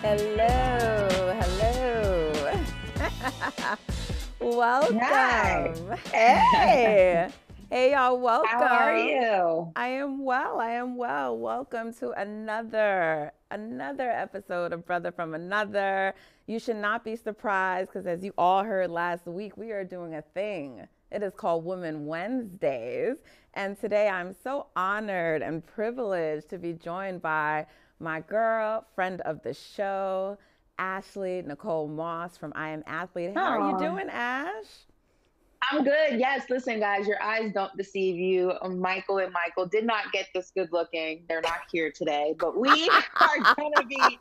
Hello, hello. Welcome. Hi. Hey. Hey, y'all, welcome. How are you? I am well. Welcome to another episode of Brother from Another. You should not be surprised because as you all heard last week, we are doing a thing. It is called Women Wednesdays. And today I'm so honored and privileged to be joined by my girl, friend of the show, Ashley Nicole Moss from I Am Athlete. How are you doing, Ash? I'm good. Yes, listen, guys, your eyes don't deceive you. Michael and Michael did not get this good looking. They're not here today, but we are going to be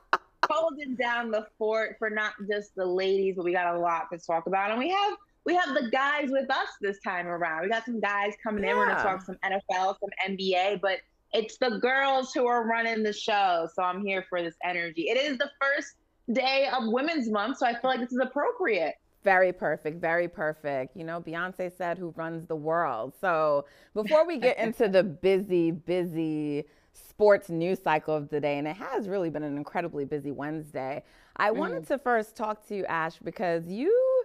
holding down the fort for not just the ladies, but we got a lot to talk about. And we have the guys with us this time around. We got some guys coming in. We're going to talk some NFL, some NBA, but it's the girls who are running the show. So I'm here for this energy. It is the first day of Women's Month, so I feel like this is appropriate. Very perfect, very perfect. You know, Beyonce said who runs the world. So before we get into the busy sports news cycle of the day, and it has really been an incredibly busy Wednesday, I wanted to first talk to you, Ash, because you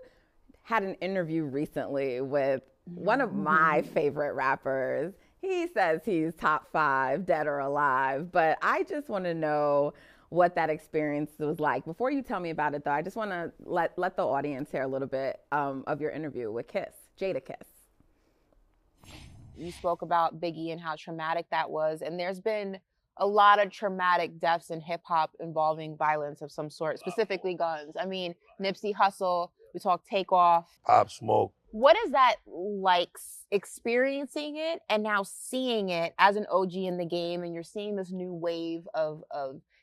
had an interview recently with one of my favorite rappers. He says he's top 5, dead or alive, but I just want to know what that experience was like. Before you tell me about it, though, I just want to let the audience hear a little bit of your interview with Jadakiss. You spoke about Biggie and how traumatic that was, and there's been a lot of traumatic deaths in hip-hop involving violence of some sort, specifically guns. I mean, Nipsey Hussle, we talked Takeoff. Pop Smoke. What is that like experiencing it and now seeing it as an OG in the game, and you're seeing this new wave of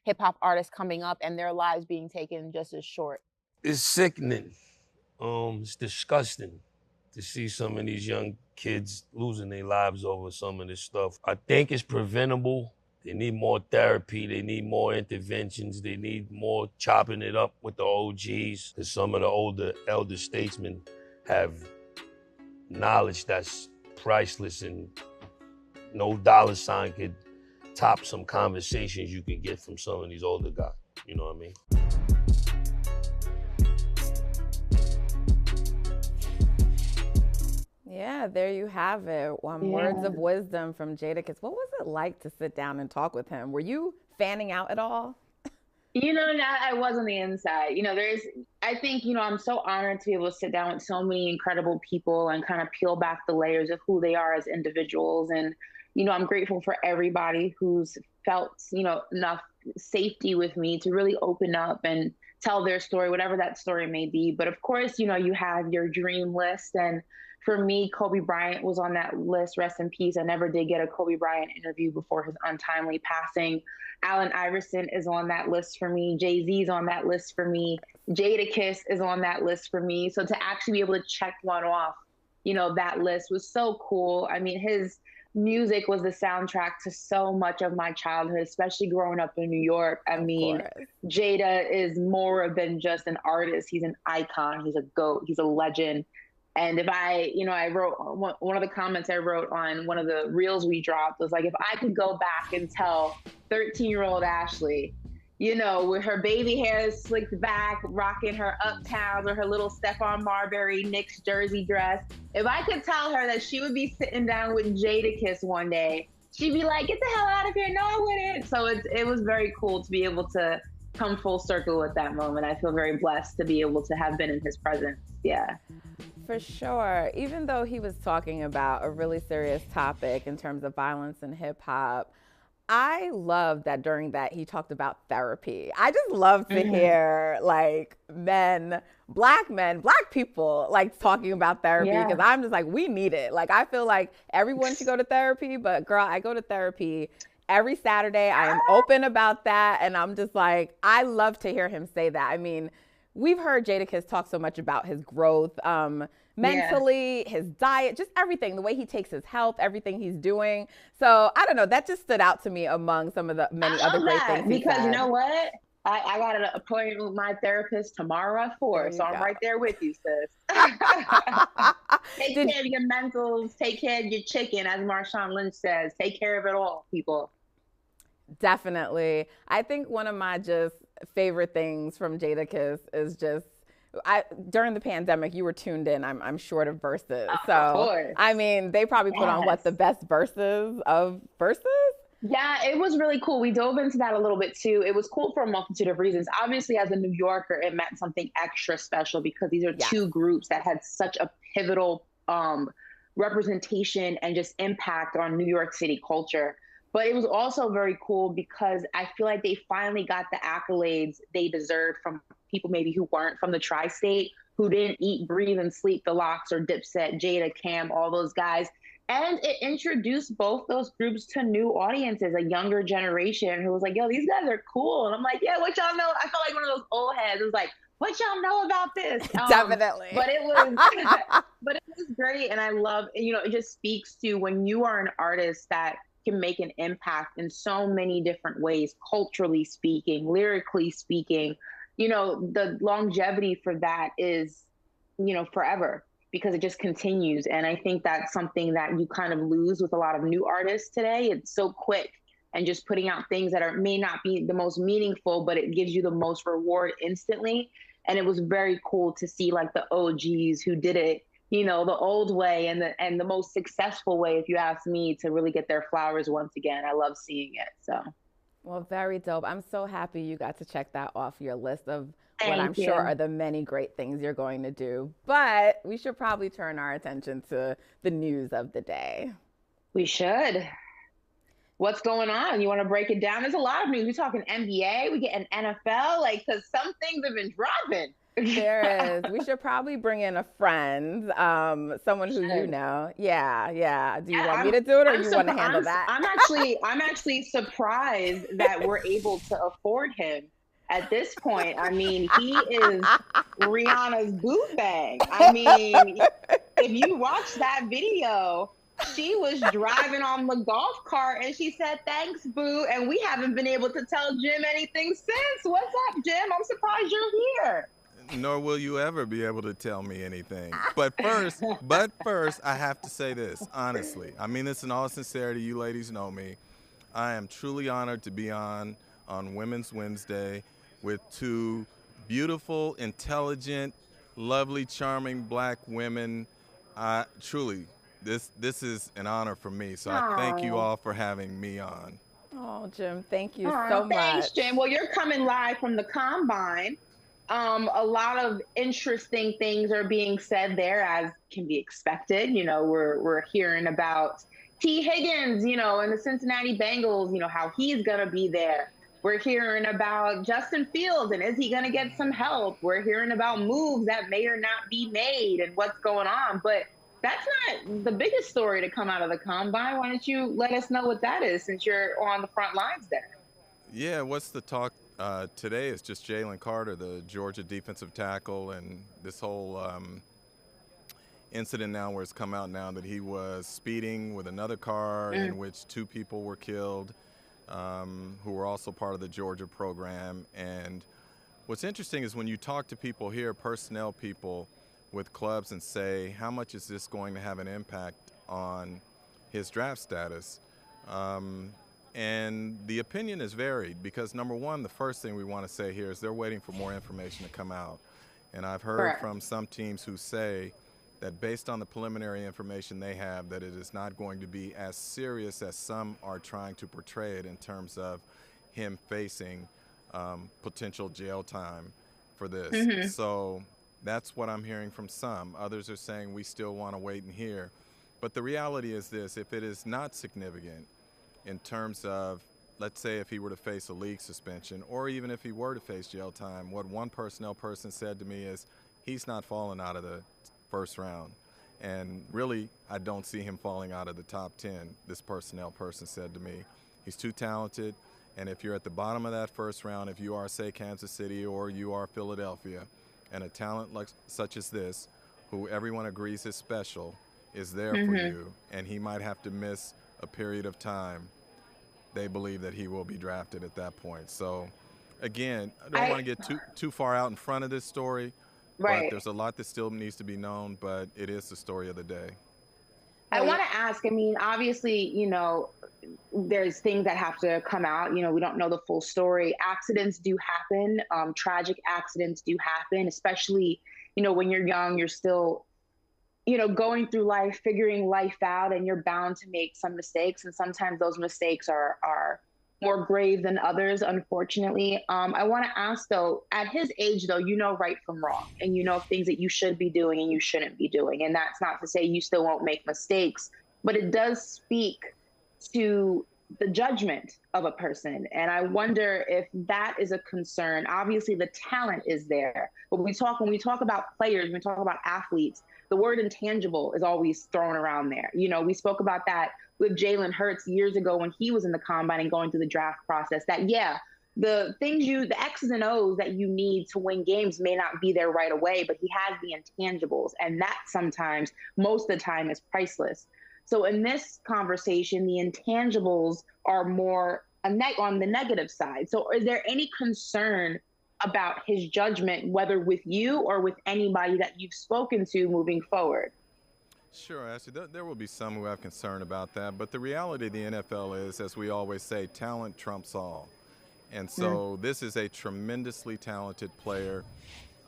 hip-hop artists coming up and their lives being taken just as short? It's sickening. It's disgusting to see some of these young kids losing their lives over some of this stuff. I think it's preventable. They need more therapy. They need more interventions. They need more chopping it up with the OGs. Because some of the elder statesmen have knowledge that's priceless, and no dollar sign could top some conversations you can get from some of these older guys. You know what I mean? Yeah, there you have it. Words of wisdom from Jadakiss. What was it like to sit down and talk with him? Were you fanning out at all? You know, I was on the inside. You know, I think, I'm so honored to be able to sit down with so many incredible people and kind of peel back the layers of who they are as individuals. And, I'm grateful for everybody who's felt, enough safety with me to really open up and tell their story, whatever that story may be. But of course, you have your dream list. And for me, Kobe Bryant was on that list. Rest in peace. I never did get a Kobe Bryant interview before his untimely passing. Allen Iverson is on that list for me. Jay-Z's on that list for me. Jadakiss is on that list for me. So to actually be able to check one off, that list was so cool. I mean, his music was the soundtrack to so much of my childhood, especially growing up in New York. I mean, Jada is more than just an artist. He's an icon. He's a GOAT. He's a legend. And if I wrote one of the comments I wrote on one of the reels we dropped was like, if I could go back and tell 13-year-old Ashley, with her baby hair slicked back, rocking her Uptowns or her little Stephon Marbury Knicks jersey dress, if I could tell her that she would be sitting down with Jadakiss one day, she'd be like, get the hell out of here. No, I wouldn't. So it was very cool to be able to come full circle with that moment. I feel very blessed to be able to have been in his presence. Yeah. For sure. Even though he was talking about a really serious topic in terms of violence in hip hop, I love that during that he talked about therapy. I just love to hear like black people like talking about therapy because I'm just like, we need it. Like, I feel like everyone should go to therapy, but girl, I go to therapy every Saturday. I am open about that. And I'm just like, I love to hear him say that. I mean, we've heard Jadakiss talk so much about his growth mentally, his diet, just everything, the way he takes his health, everything he's doing. So I don't know, that just stood out to me among some of the many other great things he because said. You know what? I got an appointment with my therapist tomorrow at 4, so I'm right there with you, sis. Take care of your mentals, take care of your chicken, as Marshawn Lynch says. Take care of it all, people. Definitely. I think one of my just favorite things from Jadakiss is just, during the pandemic, you were tuned in, I'm sure, to Versus. Of So, course. I mean, they probably put on what, the best Versus of Versus? Yeah, it was really cool. We dove into that a little bit too. It was cool for a multitude of reasons. Obviously, as a New Yorker, it meant something extra special because these are two groups that had such a pivotal representation and just impact on New York City culture. But it was also very cool because I feel like they finally got the accolades they deserved from people maybe who weren't from the tri-state, who didn't eat, breathe, and sleep the Locks or Dipset, Jada, Cam, all those guys. And it introduced both those groups to new audiences, a younger generation who was like, yo, these guys are cool. And I'm like, yeah, what y'all know? I felt like one of those old heads. It was like, what y'all know about this? Definitely. But it was great. And I love, it just speaks to when you are an artist that can make an impact in so many different ways, culturally speaking, lyrically speaking, the longevity for that is, forever, because it just continues. And I think that's something that you kind of lose with a lot of new artists today. It's so quick and just putting out things that may not be the most meaningful, but it gives you the most reward instantly. And it was very cool to see like the OGs who did it, the old way and the most successful way, if you ask me, to really get their flowers once again. I love seeing it. So. Well, very dope. I'm so happy you got to check that off your list of what I'm Thank you. sure are the many great things you're going to do. But we should probably turn our attention to the news of the day. We should. What's going on? You want to break it down? There's a lot of news. We're talking NBA. We get an NFL, because some things have been dropping. There is. We should probably bring in a friend, someone who you know. Yeah. Do you want me to do it, or you want to handle that? I'm actually surprised that we're able to afford him at this point. I mean, he is Rihanna's boo bang. I mean, if you watch that video, she was driving on the golf cart and she said, "Thanks, boo." And we haven't been able to tell Jim anything since. What's up, Jim? I'm surprised you're here. Nor will you ever be able to tell me anything. But first, I have to say this, honestly. I mean this in all sincerity. You ladies know me. I am truly honored to be on Women's Wednesday with two beautiful, intelligent, lovely, charming black women. Truly, this is an honor for me. So I thank you all for having me on. Oh, Jim, thank you so much. Thanks, Jim. Well, you're coming live from the Combine. A lot of interesting things are being said there, as can be expected. We're hearing about T. Higgins, and the Cincinnati Bengals, how he's going to be there. We're hearing about Justin Fields and is he going to get some help? We're hearing about moves that may or not be made and what's going on. But that's not the biggest story to come out of the Combine. Why don't you let us know what that is, since you're on the front lines there? Yeah, what's the talk today is just Jalen Carter, the Georgia defensive tackle, and this whole incident now where it's come out now that he was speeding with another car in which two people were killed who were also part of the Georgia program. And what's interesting is when you talk to people here, personnel people with clubs, and say, how much is this going to have an impact on his draft status? And the opinion is varied because, number one, the first thing we want to say here is they're waiting for more information to come out. And I've heard from some teams who say that based on the preliminary information they have, that it is not going to be as serious as some are trying to portray it in terms of him facing potential jail time for this. So that's what I'm hearing from some. Others are saying we still want to wait and hear. But the reality is this: if it is not significant, in terms of, let's say if he were to face a league suspension, or even if he were to face jail time, what one personnel person said to me is he's not falling out of the first round. And really, I don't see him falling out of the top 10, this personnel person said to me. He's too talented, and if you're at the bottom of that first round, if you are, say, Kansas City or you are Philadelphia, and a talent like such as this, who everyone agrees is special, is there for you, and he might have to miss a period of time, they believe that he will be drafted at that point. So, again, I don't want to get too far out in front of this story, but there's a lot that still needs to be known, but it is the story of the day. I want to ask, I mean, obviously, there's things that have to come out. We don't know the full story. Accidents do happen. Tragic accidents do happen, especially, when you're young, you're still, going through life, figuring life out, and you're bound to make some mistakes. And sometimes those mistakes are more grave than others, unfortunately. I want to ask, though, at his age, though, right from wrong, and things that you should be doing and you shouldn't be doing. And that's not to say you still won't make mistakes, but it does speak to the judgment of a person. And I wonder if that is a concern. Obviously, the talent is there. But when we talk about players, when we talk about athletes, the word intangible is always thrown around there. We spoke about that with Jalen Hurts years ago when he was in the combine and going through the draft process, that, the X's and O's that you need to win games may not be there right away, but he has the intangibles. And that sometimes, most of the time, is priceless. So in this conversation, the intangibles are more on the negative side. So is there any concern about his judgment, whether with you or with anybody that you've spoken to moving forward? Sure, Ashley. There will be some who have concern about that. But the reality of the NFL is, as we always say, talent trumps all. And so this is a tremendously talented player.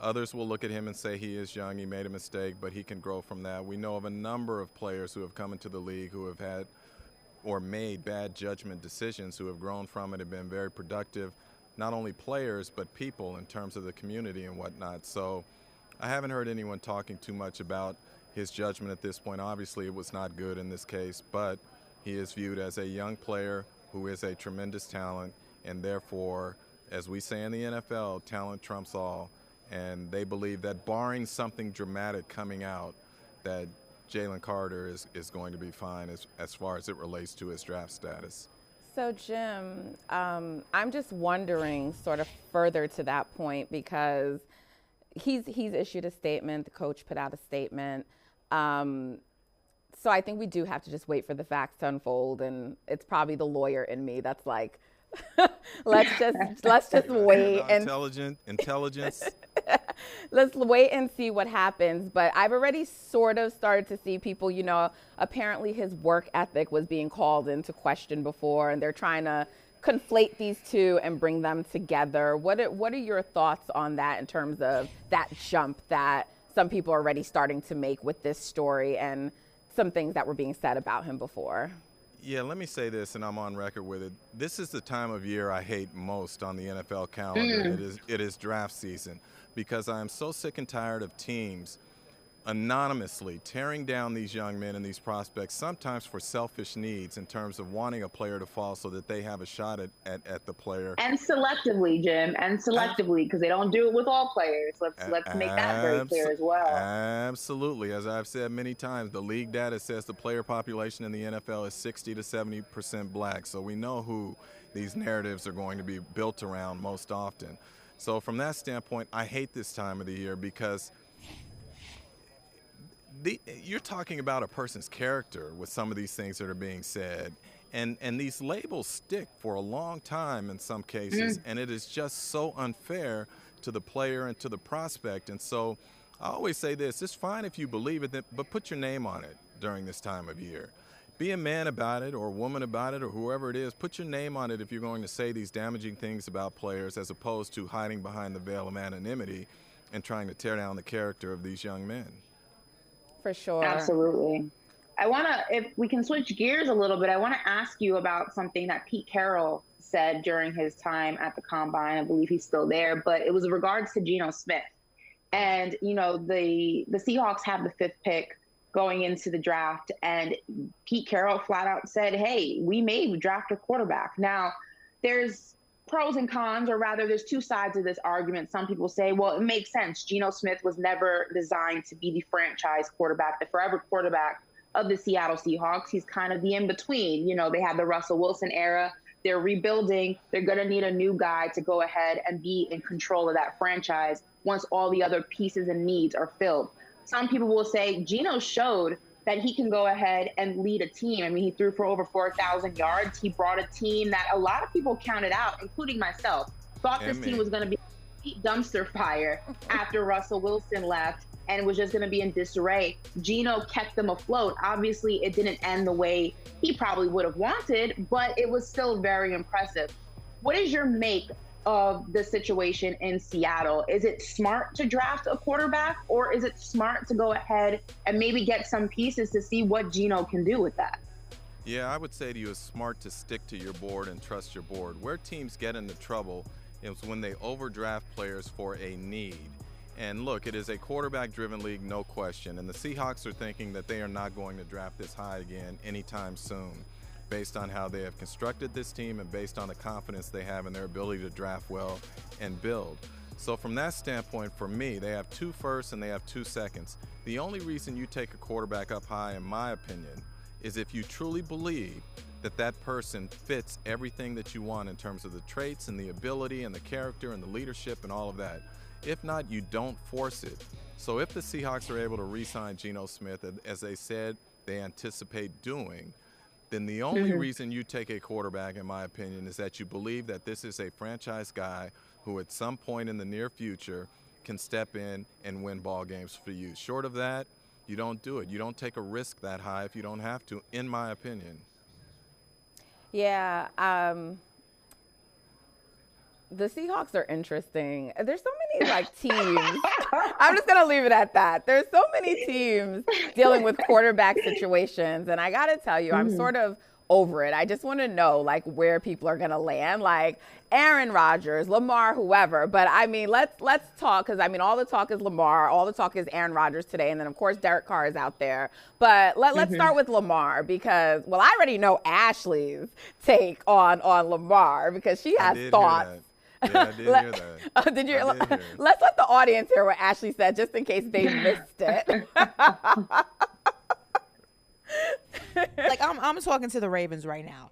Others will look at him and say he is young, he made a mistake, but he can grow from that. We know of a number of players who have come into the league who have had or made bad judgment decisions, who have grown from it and been very productive, not only players, but people in terms of the community and whatnot. So I haven't heard anyone talking too much about his judgment at this point. Obviously, it was not good in this case, but he is viewed as a young player who is a tremendous talent, and therefore, as we say in the NFL, talent trumps all. And they believe that barring something dramatic coming out, that Jalen Carter is going to be fine as far as it relates to his draft status. So, Jim, I'm just wondering sort of further to that point, because he's issued a statement, the coach put out a statement. So I think we do have to just wait for the facts to unfold, and it's probably the lawyer in me that's like, let's just wait and intelligence. Let's wait and see what happens. But I've already sort of started to see people, apparently his work ethic was being called into question before, and they're trying to conflate these two and bring them together. What are your thoughts on that in terms of that jump that some people are already starting to make with this story and some things that were being said about him before? Yeah, let me say this, and I'm on record with it. This is the time of year I hate most on the NFL calendar. It is draft season, because I am so sick and tired of teams anonymously tearing down these young men and these prospects, sometimes for selfish needs in terms of wanting a player to fall so that they have a shot at the player. And selectively, Jim, because they don't do it with all players. Let's make that very clear as well. Absolutely. As I've said many times, the league data says the player population in the NFL is 60 to 70% black. So we know who these narratives are going to be built around most often. So from that standpoint, I hate this time of the year, because you're talking about a person's character with some of these things that are being said. And these labels stick for a long time in some cases, and it is just so unfair to the player and to the prospect. And so I always say this: it's fine if you believe it, but put your name on it during this time of year. Be a man about it, or a woman about it, or whoever it is. Put your name on it if you're going to say these damaging things about players, as opposed to hiding behind the veil of anonymity and trying to tear down the character of these young men. For sure. Absolutely. If we can switch gears a little bit, I want to ask you about something that Pete Carroll said during his time at the Combine. I believe he's still there, but it was in regards to Geno Smith. And, the Seahawks have the 5th pick going into the draft, and Pete Carroll flat out said, hey, we may draft a quarterback. Now, there's pros and cons, or rather there's two sides of this argument. Some people say, well, it makes sense. Geno Smith was never designed to be the franchise quarterback, the forever quarterback of the Seattle Seahawks. He's kind of the in-between. They had the Russell Wilson era. They're rebuilding. They're going to need a new guy to go ahead and be in control of that franchise once all the other pieces and needs are filled. Some people will say Geno showed that he can go ahead and lead a team. I mean, he threw for over 4,000 yards. He brought a team that a lot of people counted out, including myself, thought this team was going to be complete dumpster fire after Russell Wilson left and was just going to be in disarray. Geno kept them afloat. Obviously, it didn't end the way he probably would have wanted, but it was still very impressive. What is your make of the situation in Seattle? Is it smart to draft a quarterback, or is it smart to go ahead and maybe get some pieces to see what Geno can do with that? Yeah, I would say to you, it's smart to stick to your board and trust your board. Where teams get into trouble is when they overdraft players for a need. And look, it is a quarterback-driven league, no question. And the Seahawks are thinking that they are not going to draft this high again anytime soon, based on how they have constructed this team and based on the confidence they have in their ability to draft well and build. So from that standpoint, for me, they have 2 firsts and they have 2 seconds. The only reason you take a quarterback up high, in my opinion, is if you truly believe that that person fits everything that you want in terms of the traits and the ability and the character and the leadership and all of that. If not, you don't force it. So if the Seahawks are able to re-sign Geno Smith, as they said they anticipate doing, then the only reason you take a quarterback, in my opinion, is that you believe that this is a franchise guy who at some point in the near future can step in and win ball games for you. Short of that, you don't do it. You don't take a risk that high if you don't have to, in my opinion. Yeah, the Seahawks are interesting. There's so many teams. I'm just gonna leave it at that. There's so many teams dealing with quarterback situations, and I gotta tell you, I'm sort of over it. I just want to know where people are gonna land, Aaron Rodgers, Lamar, whoever. But I mean, let's talk, because I mean, all the talk is Lamar, all the talk is Aaron Rodgers today, and then of course Derek Carr is out there. But let's start with Lamar, because I already know Ashley's take on Lamar, because she has thoughts. Yeah, I did hear that. Did you? Let's let the audience hear what Ashley said, just in case they missed it. I'm talking to the Ravens right now.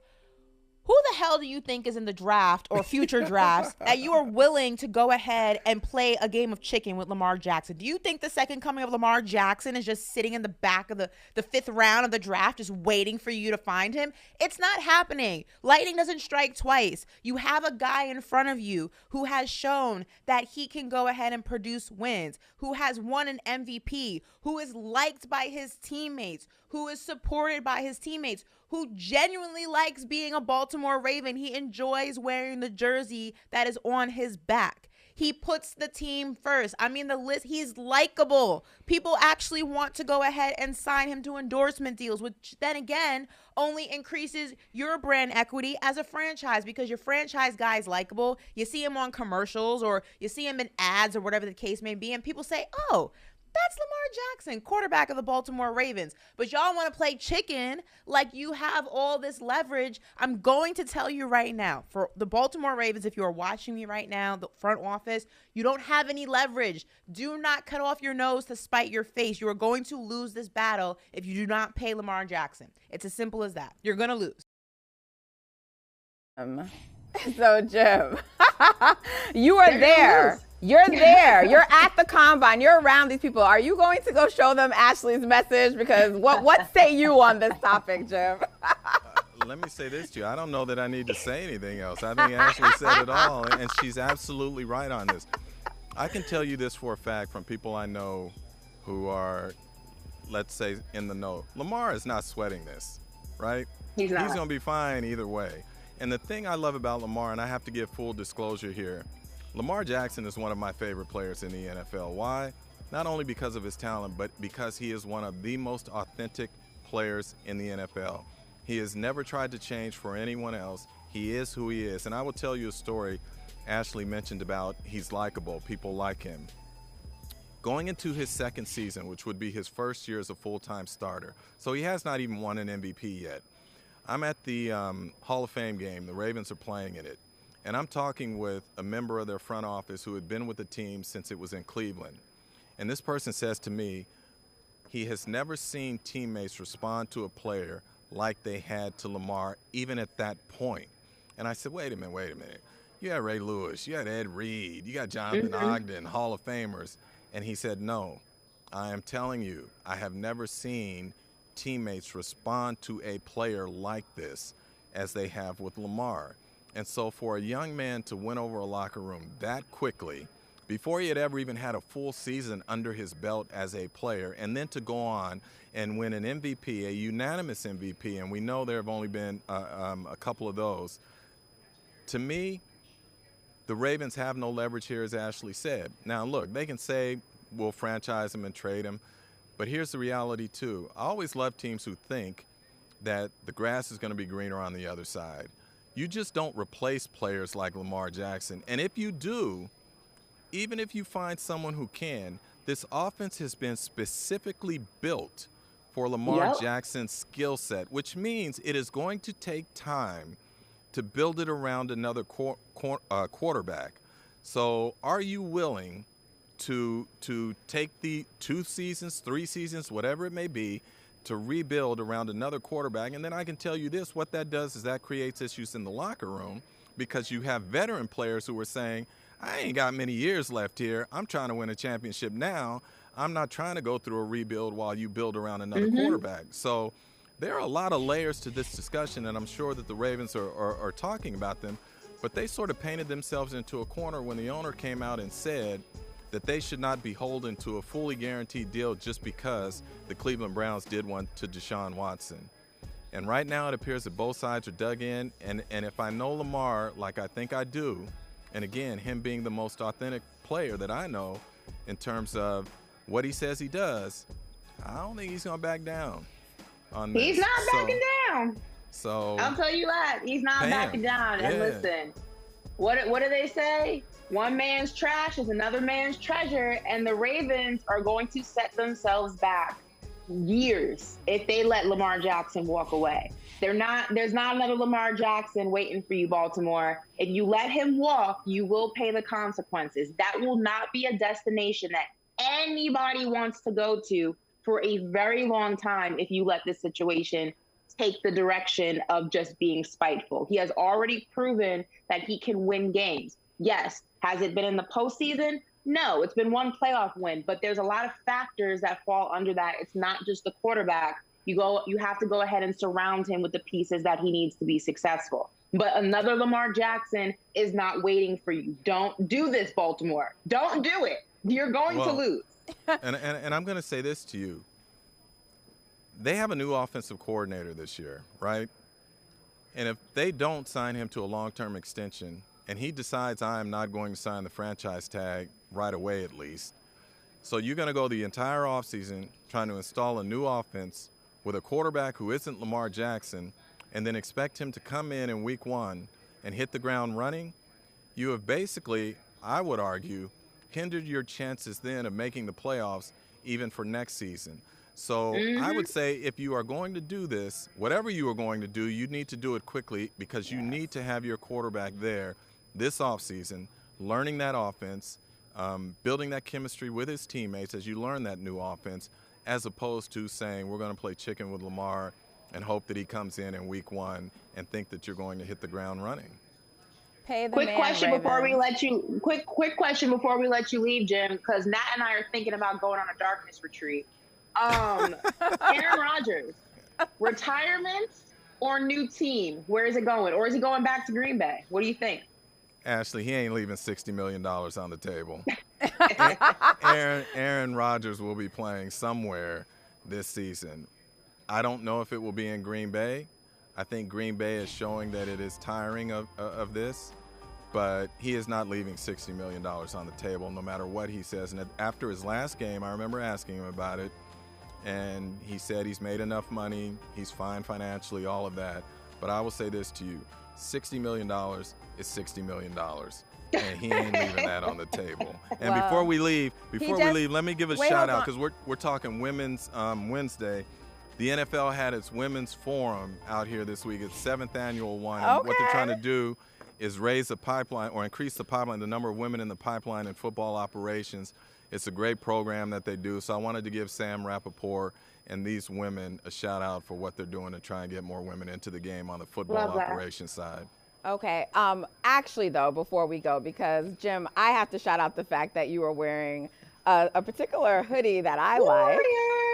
Who the hell do you think is in the draft or future drafts that you are willing to go ahead and play a game of chicken with Lamar Jackson? Do you think the second coming of Lamar Jackson is just sitting in the back of the 5th round of the draft, just waiting for you to find him? It's not happening. Lightning doesn't strike twice. You have a guy in front of you who has shown that he can go ahead and produce wins, who has won an MVP, who is liked by his teammates, who is supported by his teammates, who genuinely likes being a Baltimore Raven. He enjoys wearing the jersey that is on his back. He puts the team first. I mean, the list, he's likable. People actually want to go ahead and sign him to endorsement deals, which then again only increases your brand equity as a franchise, because your franchise guy is likable. You see him on commercials, or you see him in ads, or whatever the case may be, and people say, oh, that's Lamar Jackson, quarterback of the Baltimore Ravens. But y'all want to play chicken like you have all this leverage. I'm going to tell you right now, for the Baltimore Ravens, if you are watching me right now, the front office, you don't have any leverage. Do not cut off your nose to spite your face. You are going to lose this battle if you do not pay Lamar Jackson. It's as simple as that. You're going to lose. So, Jim, you are there. You're there. You're at the combine. You're around these people. Are you going to go show them Ashley's message? Because what say you on this topic, Jim? Let me say this to you. I don't know that I need to say anything else. I think Ashley said it all, and she's absolutely right on this. I can tell you this for a fact from people I know who are, let's say, in the know. Lamar is not sweating this, right? He's not. He's going to be fine either way. And the thing I love about Lamar, and I have to give full disclosure here, Lamar Jackson is one of my favorite players in the NFL. Why? Not only because of his talent, but because he is one of the most authentic players in the NFL. He has never tried to change for anyone else. He is who he is. And I will tell you a story Ashley mentioned about he's likable. People like him. Going into his second season, which would be his first year as a full-time starter, so he has not even won an MVP yet. I'm at the Hall of Fame game. The Ravens are playing in it. And I'm talking with a member of their front office who had been with the team since it was in Cleveland. And this person says to me, he has never seen teammates respond to a player like they had to Lamar, even at that point. And I said, wait a minute. You had Ray Lewis, you had Ed Reed, you got Jonathan Ogden, Hall of Famers. And he said, no, I am telling you, I have never seen teammates respond to a player like this as they have with Lamar. And so for a young man to win over a locker room that quickly before he had ever even had a full season under his belt as a player, and then to go on and win an MVP, a unanimous MVP, and we know there have only been a couple of those. To me, the Ravens have no leverage here, as Ashley said. Now, look, they can say we'll franchise him and trade him, but here's the reality, too. I always love teams who think that the grass is going to be greener on the other side. You just don't replace players like Lamar Jackson. And if you do, even if you find someone who can, this offense has been specifically built for Lamar Jackson's skill set, which means it is going to take time to build it around another quarterback. So are you willing to take the 2 seasons, 3 seasons, whatever it may be, to rebuild around another quarterback? And then I can tell you this, what that does is that creates issues in the locker room, because you have veteran players who are saying, I ain't got many years left here. I'm trying to win a championship now. I'm not trying to go through a rebuild while you build around another quarterback. So there are a lot of layers to this discussion, and I'm sure that the Ravens are talking about them, but they sort of painted themselves into a corner when the owner came out and said that they should not be beholden to a fully guaranteed deal just because the Cleveland Browns did one to Deshaun Watson. And right now it appears that both sides are dug in, and if I know Lamar like I think I do, and again, him being the most authentic player that I know in terms of what he says he does, I don't think he's going to back down on this. He's not backing down. So I'll tell you that. He's not backing down. And listen, what do they say? One man's trash is another man's treasure, and the Ravens are going to set themselves back years if they let Lamar Jackson walk away. There's not another Lamar Jackson waiting for you, Baltimore. If you let him walk, you will pay the consequences. That will not be a destination that anybody wants to go to for a very long time if you let this situation take the direction of just being spiteful. He has already proven that he can win games. Yes. Has it been in the postseason? No, it's been one playoff win, but there's a lot of factors that fall under that. It's not just the quarterback. You have to go ahead and surround him with the pieces that he needs to be successful. But another Lamar Jackson is not waiting for you. Don't do this, Baltimore. Don't do it. You're going to lose. and I'm going to say this to you. They have a new offensive coordinator this year, right? And if they don't sign him to a long-term extension, and he decides I am not going to sign the franchise tag right away at least, so you're going to go the entire offseason trying to install a new offense with a quarterback who isn't Lamar Jackson, and then expect him to come in week 1 and hit the ground running? You have basically, I would argue, hindered your chances then of making the playoffs even for next season. So I would say if you are going to do this, whatever you are going to do, you need to do it quickly, because you need to have your quarterback there this offseason, learning that offense, building that chemistry with his teammates as you learn that new offense, as opposed to saying we're going to play chicken with Lamar and hope that he comes in week 1 and think that you're going to hit the ground running. Quick question before we let you leave, Jim, because Nat and I are thinking about going on a darkness retreat. Aaron Rodgers, retirement or new team? Where is it going? Or is he going back to Green Bay? What do you think? Ashley, he ain't leaving $60 million on the table. Aaron Rodgers will be playing somewhere this season. I don't know if it will be in Green Bay. I think Green Bay is showing that it is tiring of this, but he is not leaving $60 million on the table no matter what he says. And after his last game, I remember asking him about it, and he said he's made enough money, he's fine financially, all of that. But I will say this to you, $60 million is $60 million. And he ain't leaving that on the table. And before we leave, let me give a shout out, because we're talking Women's Wednesday. The NFL had its women's forum out here this week, its 7th annual one. And what they're trying to do is raise the pipeline, or increase the pipeline, the number of women in the pipeline in football operations. It's a great program that they do. So I wanted to give Sam Rappaport and these women a shout out for what they're doing to try and get more women into the game on the football operations side. Okay. Actually, though, before we go, because Jim, I have to shout out the fact that you are wearing a particular hoodie that I like.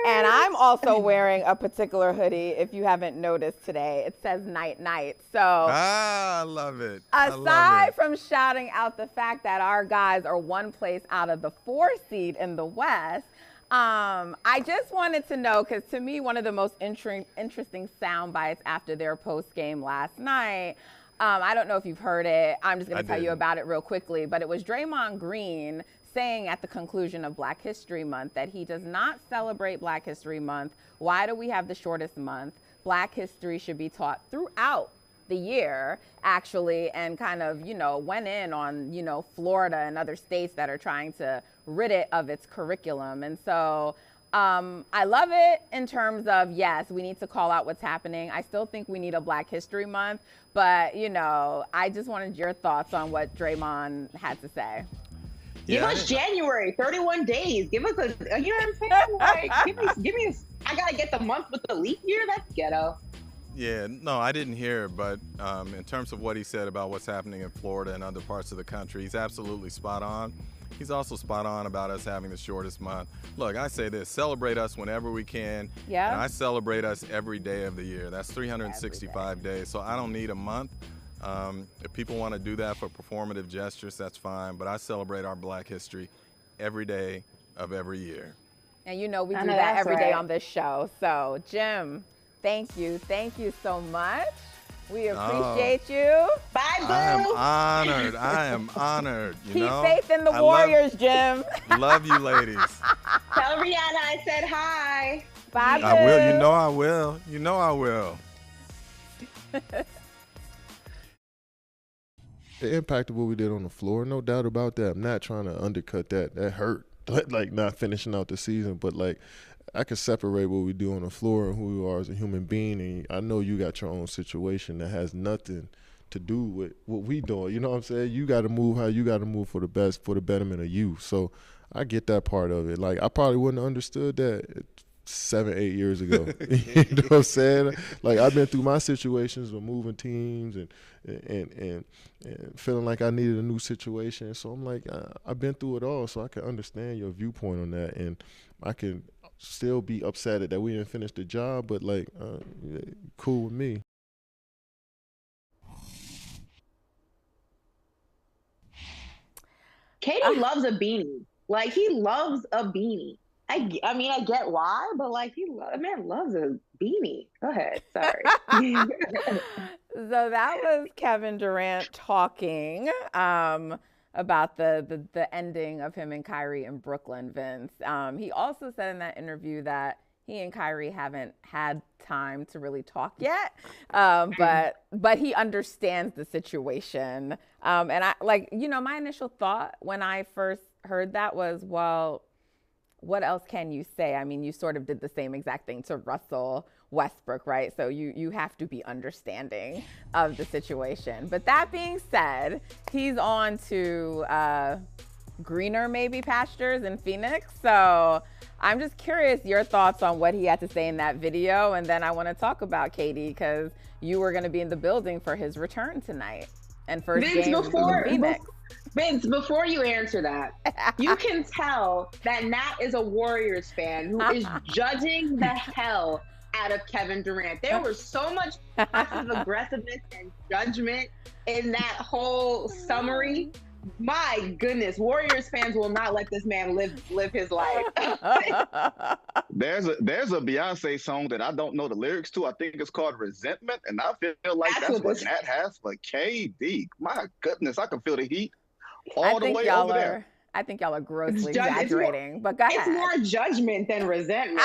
And I'm also wearing a particular hoodie, if you haven't noticed today. It says night night. So I love it. Aside from shouting out the fact that our guys are one place out of the 4 seed in the West, I just wanted to know, because to me, one of the most interesting sound bites after their post game last night, I don't know if you've heard it. I'm just going to tell you about it real quickly. But it was Draymond Green saying at the conclusion of Black History Month that he does not celebrate Black History Month. Why do we have the shortest month? Black history should be taught throughout the year, actually, and kind of, went in on, Florida and other states that are trying to rid it of its curriculum. And so I love it in terms of, yes, we need to call out what's happening. I still think we need a Black History Month, but, I just wanted your thoughts on what Draymond had to say. Give us January, 31 days. Give us a, you know what I'm saying? Like, give me I got to get the month with the leap year. That's ghetto. Yeah, no, I didn't hear it, but in terms of what he said about what's happening in Florida and other parts of the country, he's absolutely spot on. He's also spot on about us having the shortest month. Look, I say this, celebrate us whenever we can. Yeah. And I celebrate us every day of the year. That's 365 days, so I don't need a month. If people want to do that for performative gestures, that's fine, but I celebrate our Black history every day of every year. And we do that every day on this show. So, Jim, thank you. Thank you so much. We appreciate you. Bye, boo. I am honored. Keep faith in the Warriors, Jim. Love you, ladies. Tell Rihanna I said hi. Bye, boo. I will. You know I will. The impact of what we did on the floor, no doubt about that. I'm not trying to undercut that. That hurt, like not finishing out the season. But like, I can separate what we do on the floor and who we are as a human being. And I know you got your own situation that has nothing to do with what we doing. You know what I'm saying? You got to move how you got to move for the best, for the betterment of you. So I get that part of it. Like, I probably wouldn't have understood that 7-8 years ago. You know what I'm saying? Like, I've been through my situations with moving teams and feeling like I needed a new situation. So I'm like, I've been through it all, so I can understand your viewpoint on that, and I can still be upset that we didn't finish the job, but like, cool with me. Katie loves a beanie. Like, he loves a beanie. I mean, I get why, but like, a man loves a beanie. Go ahead. Sorry. So that was Kevin Durant talking about the ending of him and Kyrie in Brooklyn, Vince. He also said in that interview that he and Kyrie haven't had time to really talk yet, but he understands the situation. And I my initial thought when I first heard that was, well, what else can you say? I mean, you sort of did the same exact thing to Russell Westbrook, right? So you have to be understanding of the situation. But that being said, he's on to greener maybe pastures in Phoenix. So I'm just curious your thoughts on what he had to say in that video. And then I want to talk about Katie, because you were going to be in the building for his return tonight and first game in Phoenix. Vince, before you answer that, you can tell that Nat is a Warriors fan who is judging the hell out of Kevin Durant. There was so much passive aggressiveness and judgment in that whole summary. My goodness, Warriors fans will not let this man live his life. There's a Beyonce song that I don't know the lyrics to. I think it's called Resentment, and I feel like that's what Nat has for KD. My goodness, I can feel the heat all the way over there. I think y'all are grossly exaggerating, but go ahead. It's more judgment than resentment.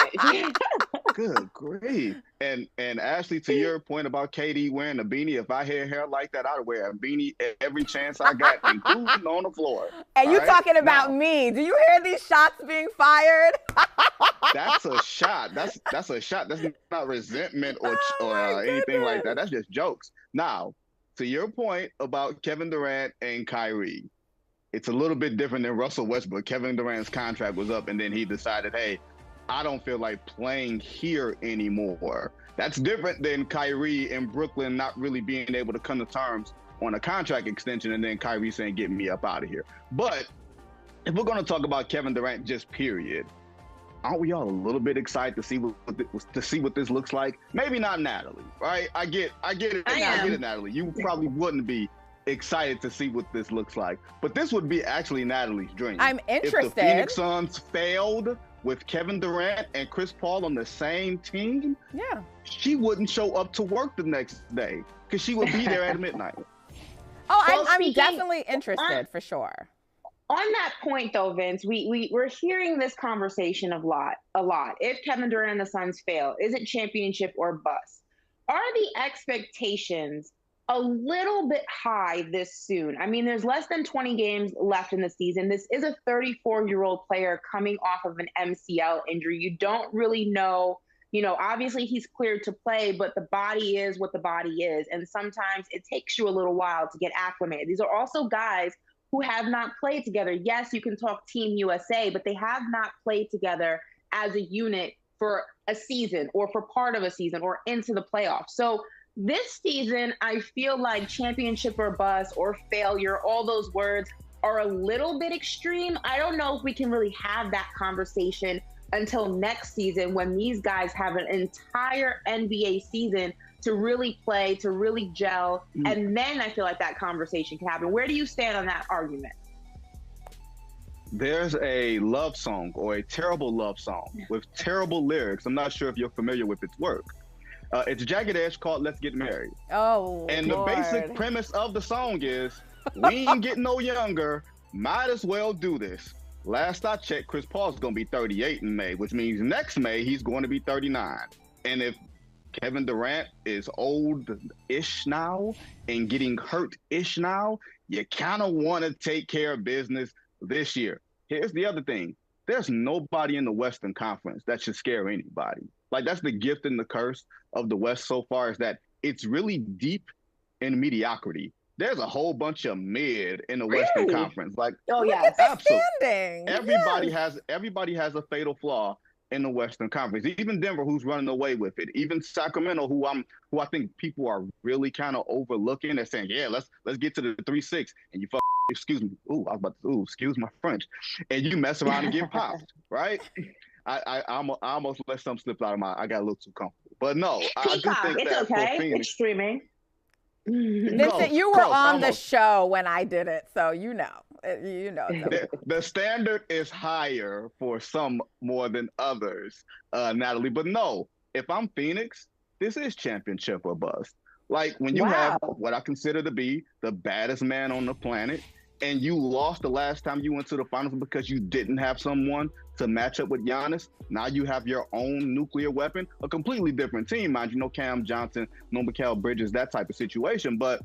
Good grief. And Ashley, to your point about KD wearing a beanie, if I had hair like that, I'd wear a beanie every chance I got, including on the floor. And you talking about me. Do you hear these shots being fired? That's a shot. That's a shot. That's not resentment or anything like that. That's just jokes. Now, to your point about Kevin Durant and Kyrie, it's a little bit different than Russell Westbrook. Kevin Durant's contract was up, and then he decided, hey, I don't feel like playing here anymore. That's different than Kyrie in Brooklyn not really being able to come to terms on a contract extension, and then Kyrie saying, get me up out of here. But if we're going to talk about Kevin Durant just period, aren't we all a little bit excited to see what this looks like? Maybe not Natalie, right? I get it. I get it, Natalie. You probably wouldn't be excited to see what this looks like, but this would be actually Natalie's dream. I'm interested. If the Phoenix Suns failed with Kevin Durant and Chris Paul on the same team, she wouldn't show up to work the next day because she would be there at midnight. I'm definitely interested for sure. On that point, though, Vince, we're hearing this conversation a lot. If Kevin Durant and the Suns fail, is it championship or bust? Are the expectations a little bit high this soon? I mean, there's less than 20 games left in the season. This is a 34-year-old player coming off of an MCL injury. You don't really know. Obviously he's cleared to play, but the body is what the body is. And sometimes it takes you a little while to get acclimated. These are also guys who have not played together. Yes, you can talk Team USA, but they have not played together as a unit for a season or for part of a season or into the playoffs. So this season, I feel like championship or bust or failure, all those words are a little bit extreme. I don't know if we can really have that conversation until next season when these guys have an entire NBA season to really play, to really gel. And then I feel like that conversation can happen. Where do you stand on that argument? There's a love song or a terrible love song with terrible lyrics. I'm not sure if you're familiar with its work. It's Jagged Edge called Let's Get Married. And Lord. The basic premise of the song is, we ain't getting no younger, might as well do this. Last I checked, Chris Paul's going to be 38 in May, which means next May, he's going to be 39. And if Kevin Durant is old-ish now and getting hurt-ish now, you kind of want to take care of business this year. Here's the other thing. There's nobody in the Western Conference that should scare anybody. Like, that's the gift and the curse of the West so far, is that it's really deep in mediocrity. There's a whole bunch of mid in the Western Conference. Like, absolutely. Everybody has a fatal flaw in the Western Conference. Even Denver, who's running away with it. Even Sacramento, who I think people are really kind of overlooking. They're saying, yeah, let's get to the 3-6, and you excuse me. Excuse my French. And you mess around and get popped, right? I almost let something slip out of I got a little too comfortable. But no, I do think it's that okay. for Phoenix, it's streaming. Vincent, you were on the show when I did it, so you know. The standard is higher for some more than others, Natalie. But no, if I'm Phoenix, this is championship or bust. Like, when you have what I consider to be the baddest man on the planet, and you lost the last time you went to the finals because you didn't have someone to match up with Giannis. Now you have your own nuclear weapon, a completely different team, mind you. No Cam Johnson, no Mikal Bridges, that type of situation. But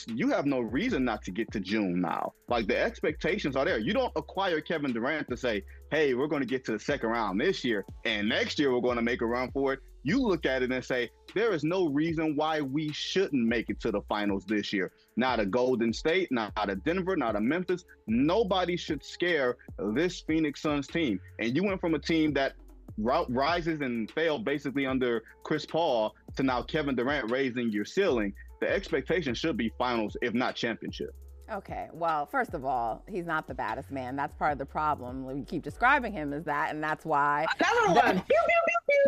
you have no reason not to get to June now. Like, the expectations are there. You don't acquire Kevin Durant to say, hey, we're going to get to the second round this year, and next year we're going to make a run for it. You look at it and say, there is no reason why we shouldn't make it to the finals this year. Not a Golden State, not a Denver, not a Memphis. Nobody should scare this Phoenix Suns team. And you went from a team that rises and failed basically under Chris Paul to now Kevin Durant raising your ceiling. The expectation should be finals, if not championship. Okay, well, first of all, he's not the baddest man. That's part of the problem. We keep describing him as that, and that's why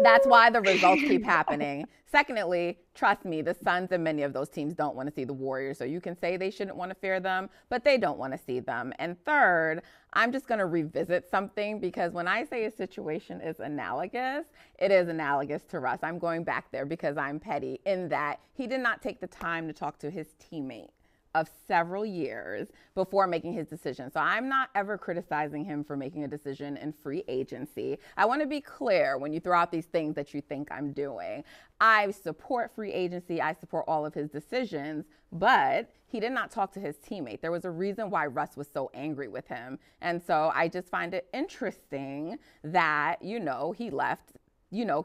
that's why the results keep happening. Secondly, trust me, the Suns and many of those teams don't want to see the Warriors. So you can say they shouldn't want to fear them, but they don't want to see them. And third, I'm just going to revisit something, because when I say a situation is analogous, it is analogous to Russ. I'm going back there because I'm petty, in that he did not take the time to talk to his teammate of several years before making his decision. So I'm not ever criticizing him for making a decision in free agency. I want to be clear when you throw out these things that you think I'm doing. I support free agency. I support all of his decisions, but he did not talk to his teammate. There was a reason why Russ was so angry with him. And so I just find it interesting that, he left,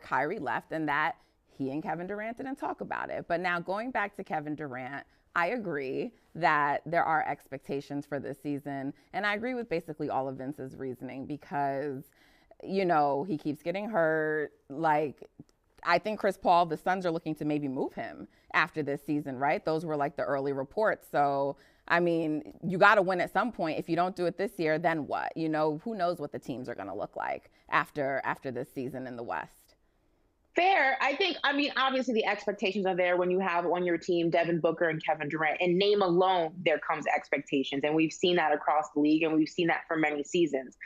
Kyrie left, and that he and Kevin Durant didn't talk about it. But now going back to Kevin Durant, I agree that there are expectations for this season. And I agree with basically all of Vince's reasoning, because, he keeps getting hurt. Like, I think Chris Paul, the Suns are looking to maybe move him after this season, right? Those were like the early reports. So I mean, you got to win at some point. If you don't do it this year, then what? You know, who knows what the teams are going to look like after this season in the West. Fair. I mean, obviously the expectations are there when you have on your team Devin Booker and Kevin Durant. And name alone, there comes expectations. And we've seen that across the league, and we've seen that for many seasons.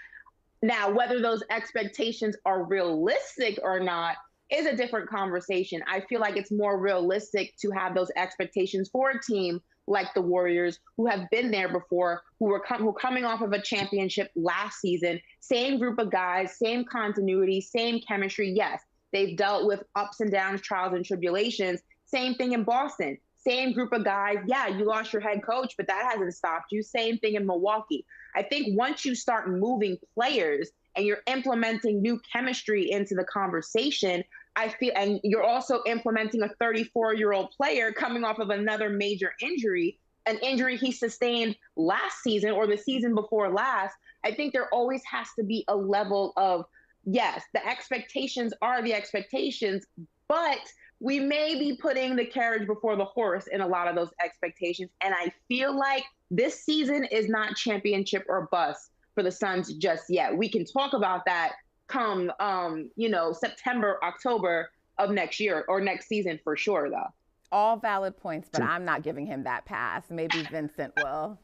Now, whether those expectations are realistic or not is a different conversation. I feel like it's more realistic to have those expectations for a team like the Warriors, who have been there before, who were coming off of a championship last season, same group of guys, same continuity, same chemistry. Yes, they've dealt with ups and downs, trials and tribulations. Same thing in Boston. Same group of guys. Yeah, you lost your head coach, but that hasn't stopped you. Same thing in Milwaukee. I think once you start moving players and you're implementing new chemistry into the conversation, I feel, and you're also implementing a 34-year-old player coming off of another major injury, an injury he sustained last season or the season before last. I think there always has to be a level of, yes, the expectations are the expectations, but we may be putting the carriage before the horse in a lot of those expectations. And I feel like this season is not championship or bust for the Suns just yet. We can talk about that come, September, October of next year or next season for sure, though. All valid points, but I'm not giving him that pass. Maybe Vincent will.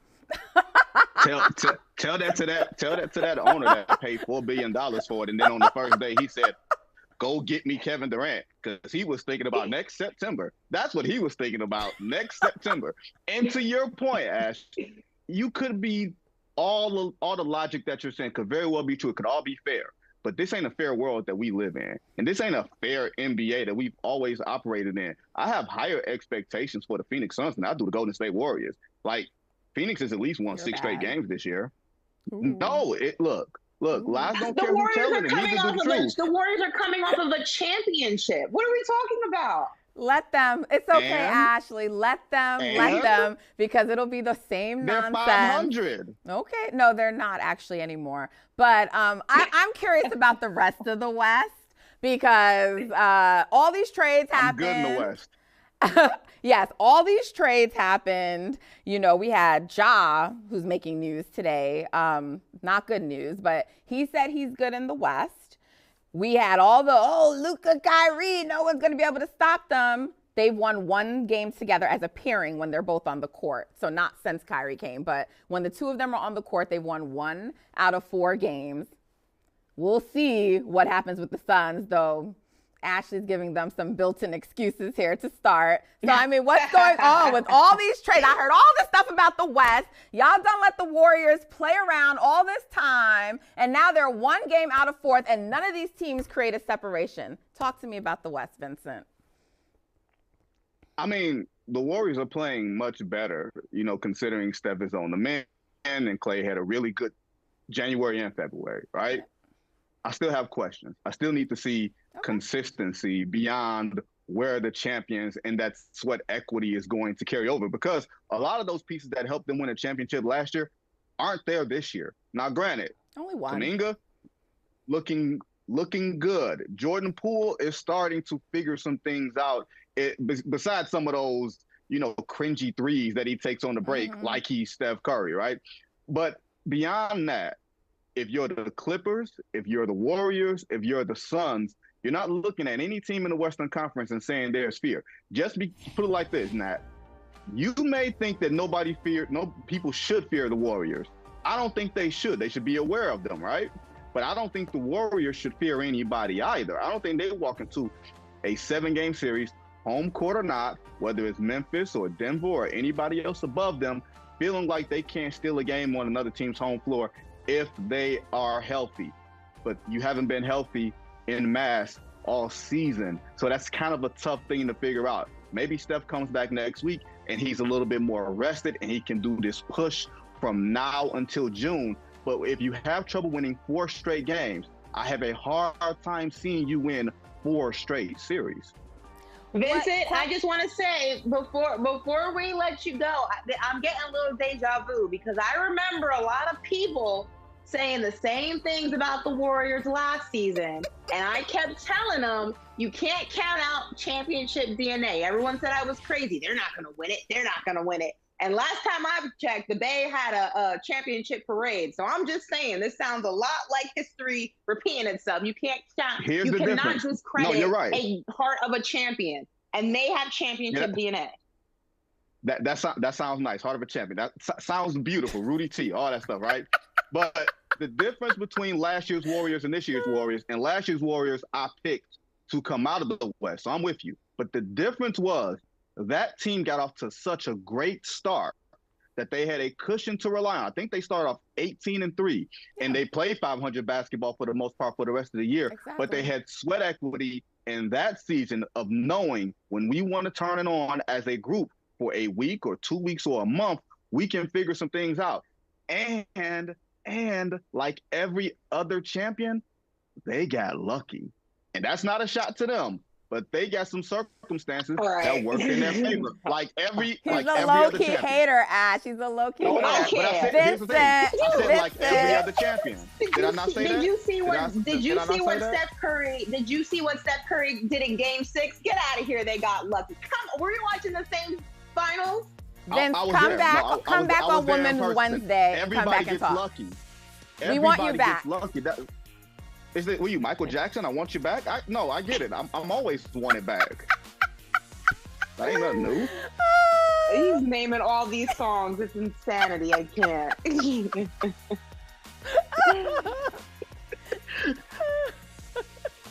Tell that to that owner that paid $4 billion for it, and then on the first day he said, "Go get me Kevin Durant," because he was thinking about next September. That's what he was thinking about, next September. And to your point, Ash, you could be all the logic that you're saying could very well be true. It could all be fair. But this ain't a fair world that we live in. And this ain't a fair NBA that we've always operated in. I have higher expectations for the Phoenix Suns than I do the Golden State Warriors. Like, Phoenix has at least won 6 straight games this year. Ooh. No, look, lies don't care who telling it. The Warriors are coming off of a championship. What are we talking about? Let them. It's okay, Ashley. Let them, because it'll be the same nonsense. They're 500. Okay. No, they're not actually anymore. But I'm curious about the rest of the West, because all these trades happened. I'm good in the West. Yes, all these trades happened. You know, we had Ja, who's making news today. Not good news, but he said he's good in the West. We had all the, Luka, Kyrie, no one's going to be able to stop them. They've won 1 game together as a pairing when they're both on the court. So not since Kyrie came, but when the two of them are on the court, they've won 1 out of 4 games. We'll see what happens with the Suns, though. Ashley's giving them some built-in excuses here to start. So, I mean, what's going on with all these trades? I heard all this stuff about the West. Y'all done let the Warriors play around all this time, and now they're 1 game out of 4th, and none of these teams create a separation. Talk to me about the West, Vincent. I mean, the Warriors are playing much better, considering Steph is on the man, and Clay had a really good January and February, right? Yeah. I still have questions. I still need to see consistency beyond where the champions and that sweat equity is going to carry over, because a lot of those pieces that helped them win a championship last year aren't there this year. Now, granted, only 1. Kuminga looking good. Jordan Poole is starting to figure some things out. Besides some of those, cringy threes that he takes on the break, like he's Steph Curry, right? But beyond that, if you're the Clippers, if you're the Warriors, if you're the Suns, you're not looking at any team in the Western Conference and saying there's fear. Put it like this, Nat. You may think that people should fear the Warriors. I don't think they should. They should be aware of them, right? But I don't think the Warriors should fear anybody either. I don't think they walk into a 7-game series, home court or not, whether it's Memphis or Denver or anybody else above them, feeling like they can't steal a game on another team's home floor if they are healthy. But you haven't been healthy in mass all season. So that's kind of a tough thing to figure out. Maybe Steph comes back next week and he's a little bit more rested and he can do this push from now until June. But if you have trouble winning 4 straight games, I have a hard time seeing you win 4 straight series. Vincent, I just want to say before we let you go, I'm getting a little deja vu, because I remember a lot of people saying the same things about the Warriors last season, and I kept telling them, you can't count out championship DNA. Everyone said I was crazy. They're not going to win it. They're not going to win it. And last time I checked, the Bay had a championship parade. So I'm just saying, this sounds a lot like history repeating itself. You cannot discredit a heart of a champion. And they have championship DNA. That sounds nice. Heart of a champion. That sounds beautiful. Rudy T, all that stuff, right? But the difference between last year's Warriors and this year's Warriors, and last year's Warriors, I picked to come out of the West. So I'm with you. But the difference was that team got off to such a great start that they had a cushion to rely on. I think they started off 18-3, and they played 500 basketball for the most part for the rest of the year. Exactly. But they had sweat equity in that season of knowing when we want to turn it on as a group for a week or 2 weeks or a month, we can figure some things out. And like every other champion, they got lucky. And that's not a shot to them, but they got some circumstances that worked in their favor. Like every low-key hater, Ash. He's a low-key hater. But I said, here's the thing. I said like every other champion. Did I not say that? Did you see what Steph Curry did in Game 6? Get out of here. They got lucky. Were you watching the same finals? Vince, come back on Women's Wednesday. Everybody gets lucky. We want you back. Were you Michael Jackson? I want you back. No, I get it. I'm always wanted back. That ain't nothing new. He's naming all these songs. It's insanity. I can't.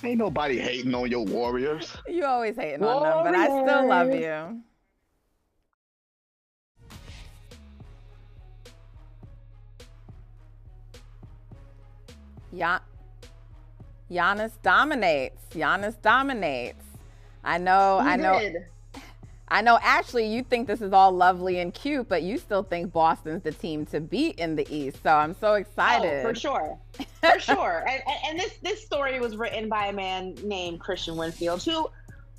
Ain't nobody hating on your Warriors. You always hating on them, but I still love you. Giannis dominates. I know. Ashley, you think this is all lovely and cute, but you still think Boston's the team to beat in the East. So I'm so excited. Oh, for sure. And this story was written by a man named Kristian Winfield, who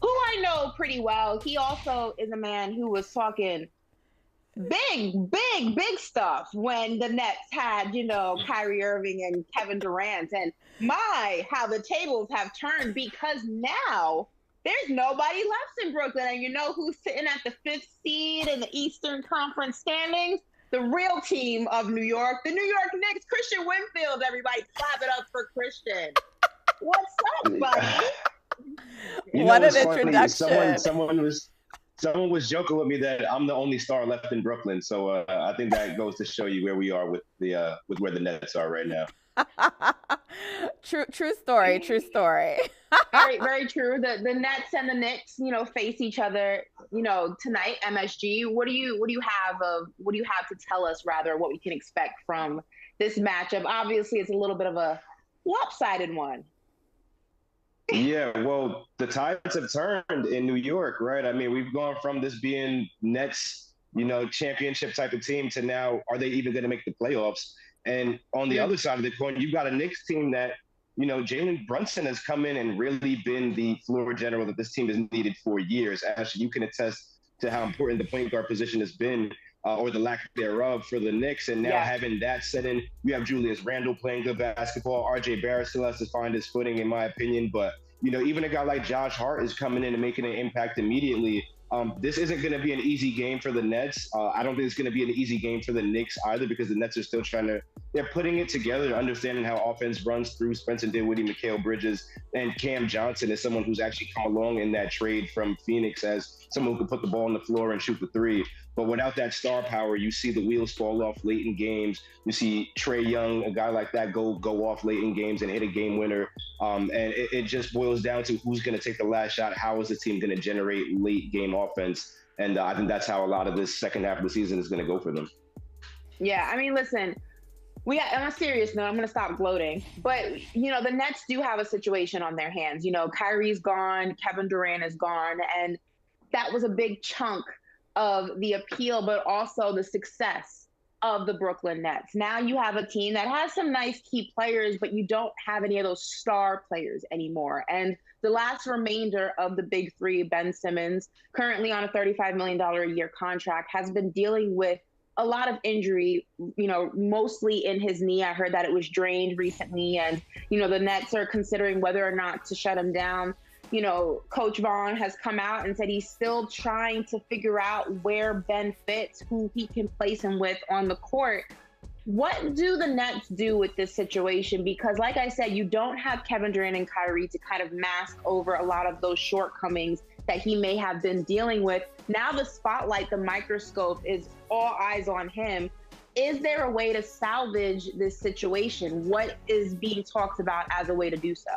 I know pretty well. He also is a man who was talking big stuff when the Nets had, Kyrie Irving and Kevin Durant. And how the tables have turned, because now there's nobody left in Brooklyn. And you know who's sitting at the 5th seed in the Eastern Conference standings? The real team of New York, the New York Knicks. Kristian Winfield, everybody clap it up for Kristian. What's up, buddy? What an introduction. Someone was joking with me that I'm the only star left in Brooklyn. So I think that goes to show you where we are with where the Nets are right now. True story. Very, very true. The Nets and the Knicks, face each other, tonight, MSG. What do you have to tell us, rather, what we can expect from this matchup? Obviously, it's a little bit of a lopsided one. Yeah, well, the tides have turned in New York, right? I mean, we've gone from this being Nets, championship type of team to now, are they even going to make the playoffs? And on the other side of the coin, you've got a Knicks team that, Jalen Brunson has come in and really been the floor general that this team has needed for years. Actually, you can attest to how important the point guard position has been, or the lack thereof, for the Knicks. And now having that set in, you have Julius Randle playing good basketball. RJ Barrett still has to find his footing, in my opinion. But, even a guy like Josh Hart is coming in and making an impact immediately. This isn't going to be an easy game for the Nets. I don't think it's going to be an easy game for the Knicks either, because the Nets are still they're putting it together, understanding how offense runs through Spencer Dinwiddie, Mikal Bridges, and Cam Johnson is someone who's actually come along in that trade from Phoenix as someone who can put the ball on the floor and shoot the three. But without that star power, you see the wheels fall off late in games. You see Trae Young, a guy like that, go off late in games and hit a game winner. And it just boils down to who's going to take the last shot. How is the team going to generate late game offense? And I think that's how a lot of this second half of the season is going to go for them. Yeah, I mean, listen, on a serious note, I'm going to stop gloating. But, the Nets do have a situation on their hands. Kyrie's gone, Kevin Durant is gone. And that was a big chunk of the appeal, but also the success of the Brooklyn Nets. Now you have a team that has some nice key players, but you don't have any of those star players anymore. And the last remainder of the big three, Ben Simmons, currently on a $35 million a year contract, has been dealing with a lot of injury, mostly in his knee. I heard that it was drained recently, and, the Nets are considering whether or not to shut him down. Coach Vaughn has come out and said he's still trying to figure out where Ben fits, who he can place him with on the court. What do the Nets do with this situation? Because like I said, you don't have Kevin Durant and Kyrie to kind of mask over a lot of those shortcomings that he may have been dealing with. Now the spotlight, the microscope is all eyes on him. Is there a way to salvage this situation? What is being talked about as a way to do so?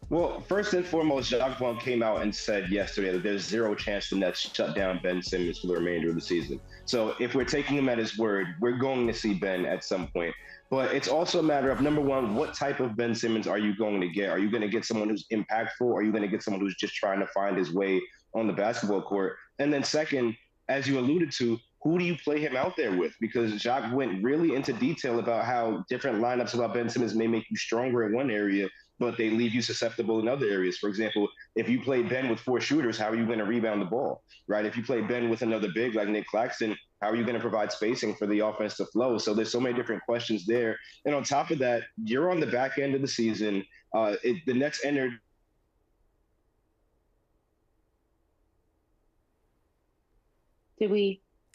Well, first and foremost, Jacques Vaughn came out and said yesterday that there's zero chance the Nets shut down Ben Simmons for the remainder of the season. So if we're taking him at his word, we're going to see Ben at some point. But it's also a matter of, number one, what type of Ben Simmons are you going to get? Are you going to get someone who's impactful? Or are you going to get someone who's just trying to find his way on the basketball court? And then second, as you alluded to, who do you play him out there with? Because Jacques went really into detail about how different lineups about Ben Simmons may make you stronger in one area, but they leave you susceptible in other areas. For example, if you play Ben with 4 shooters, how are you going to rebound the ball, right? If you play Ben with another big like Nick Claxton, how are you going to provide spacing for the offense to flow? So there's so many different questions there. And on top of that, you're on the back end of the season. The Nets entered.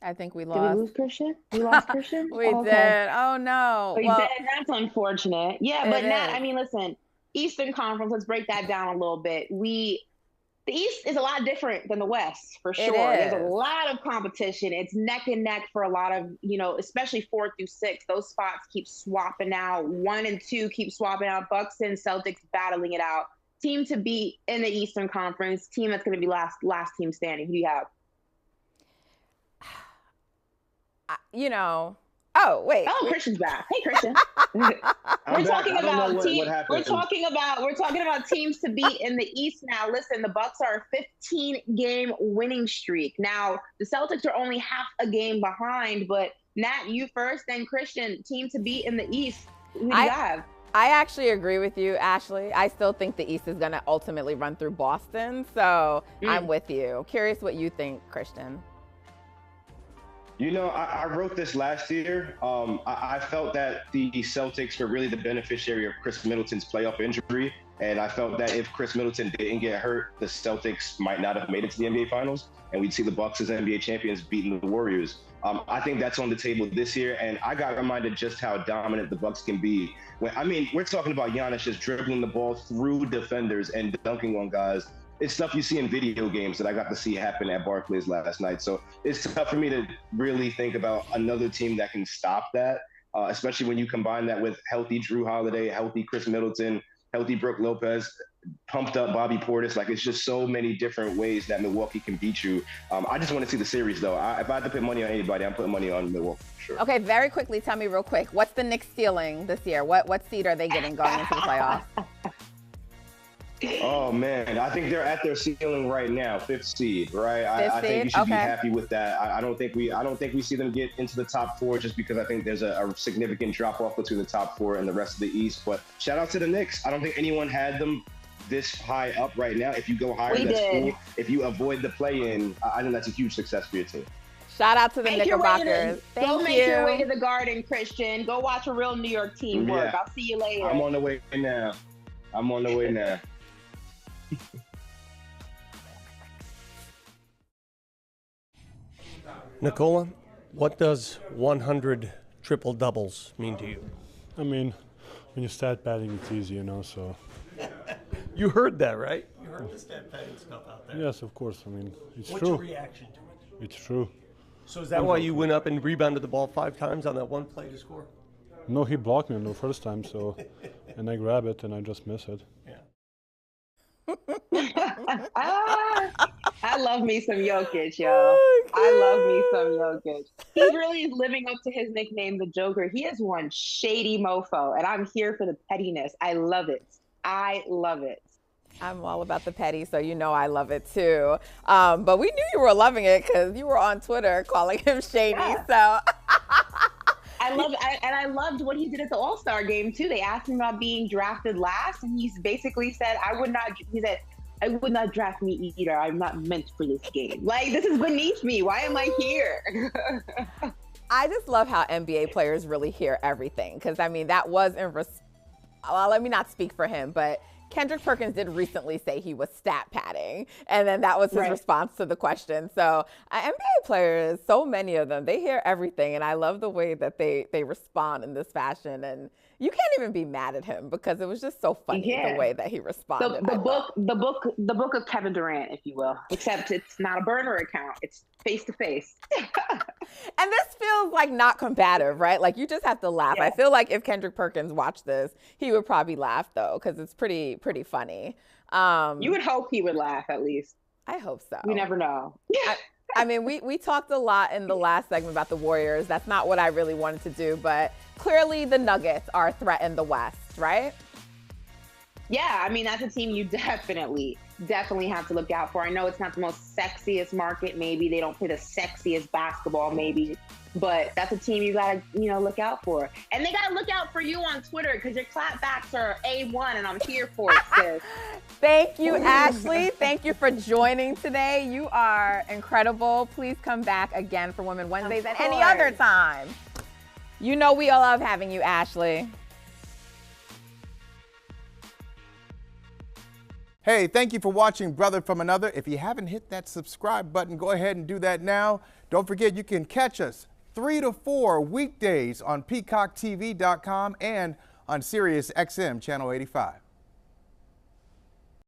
I think we Did lost. we lose Kristian? We lost Kristian? We did. Oh, no. We did. That's unfortunate. Yeah, but Nat, I mean, listen, Eastern Conference, let's break that down a little bit. The East is a lot different than the West, for sure. There's a lot of competition. It's neck and neck for a lot of, especially 4 through 6. Those spots keep swapping out. 1 and 2 keep swapping out. Bucks and Celtics battling it out. Team to beat in the Eastern Conference. Team that's going to be last team standing. Who do you have? Oh, wait. Oh, Kristian's back. Hey, Kristian. We're talking about teams to beat in the East now. Listen, the Bucks are a 15-game winning streak. Now, the Celtics are only half a game behind, but Nat, you first, then Kristian, team to beat in the East. Who do you have? I actually agree with you, Ashley. I still think the East is going to ultimately run through Boston, so I'm with you. Curious what you think, Kristian. I wrote this last year. I felt that the Celtics were really the beneficiary of Chris Middleton's playoff injury. And I felt that if Chris Middleton didn't get hurt, the Celtics might not have made it to the NBA Finals. And we'd see the Bucks as NBA champions beating the Warriors. I think that's on the table this year. And I got reminded just how dominant the Bucks can be. We're talking about Giannis just dribbling the ball through defenders and dunking on guys. It's stuff you see in video games that I got to see happen at Barclays last night. So it's tough for me to really think about another team that can stop that, especially when you combine that with healthy Drew Holiday, healthy Chris Middleton, healthy Brook Lopez, pumped up Bobby Portis. It's just so many different ways that Milwaukee can beat you. I just want to see the series, though. If I had to put money on anybody, I'm putting money on Milwaukee for sure. Okay, very quickly, tell me real quick, what's the Knicks ceiling this year? What seed are they getting going into the playoffs? Oh man, I think they're at their ceiling right now, 5th seed, right? I think you should be happy with that. I don't think we see them get into the top 4 just because I think there's a significant drop off between the top 4 and the rest of the East. But shout out to the Knicks. I don't think anyone had them this high up right now. If you go higher, that's cool. If you avoid the play-in, I think that's a huge success for your team. Shout out to the Knickerbockers. Go make your way to the Garden, Kristian. Go watch a real New York team work. I'll see you later. I'm on the way now. Nicole, what does 100 triple doubles mean to you? When you stat padding, it's easy, so. You heard that, right? You heard the stat padding stuff out there. Yes, of course. It's What's true. What's your reaction to it? It's true. So is that why you went up and rebounded the ball 5 times on that one play to score? No, he blocked me on the first time, and I grab it and I just miss it. Yeah. I love me some Jokic, yo. I love me some Jokic. He really is living up to his nickname, the Joker. He is one shady mofo, and I'm here for the pettiness. I love it. I'm all about the petty, so I love it too. But we knew you were loving it because you were on Twitter calling him shady. Yeah. So I loved what he did at the All-Star game too. They asked him about being drafted last, and he's basically said, I would not draft me either. I'm not meant for this game. This is beneath me. Why am I here? I just love how NBA players really hear everything. Because, that was well, let me not speak for him, but Kendrick Perkins did recently say he was stat padding, and then that was his response to the question. So NBA players, so many of them, they hear everything, and I love the way that they respond in this fashion. And you can't even be mad at him because it was just so funny the way that he responded. The book of Kevin Durant, if you will, except it's not a burner account; it's face to face. And this feels like not combative, right? Like you just have to laugh. I feel like if Kendrick Perkins watched this, he would probably laugh though, because it's pretty funny. You would hope he would laugh at least. I hope so. You never know. I mean, we talked a lot in the last segment about the Warriors. That's not what I really wanted to do, but clearly the Nuggets are a threat in the West, right? Yeah, I mean, that's a team you definitely have to look out for. I know it's not the most sexiest market, maybe. They don't play the sexiest basketball, maybe. But that's a team you got to, look out for. And they got to look out for you on Twitter because your clapbacks are A1, and I'm here for it, sis. Thank you, Ashley. Thank you for joining today. You are incredible. Please come back again for Women Wednesdays at any other time. You know we all love having you, Ashley. Hey, thank you for watching Brother from Another. If you haven't hit that subscribe button, go ahead and do that now. Don't forget you can catch us 3 to 4 weekdays on PeacockTV.com and on Sirius XM Channel 85.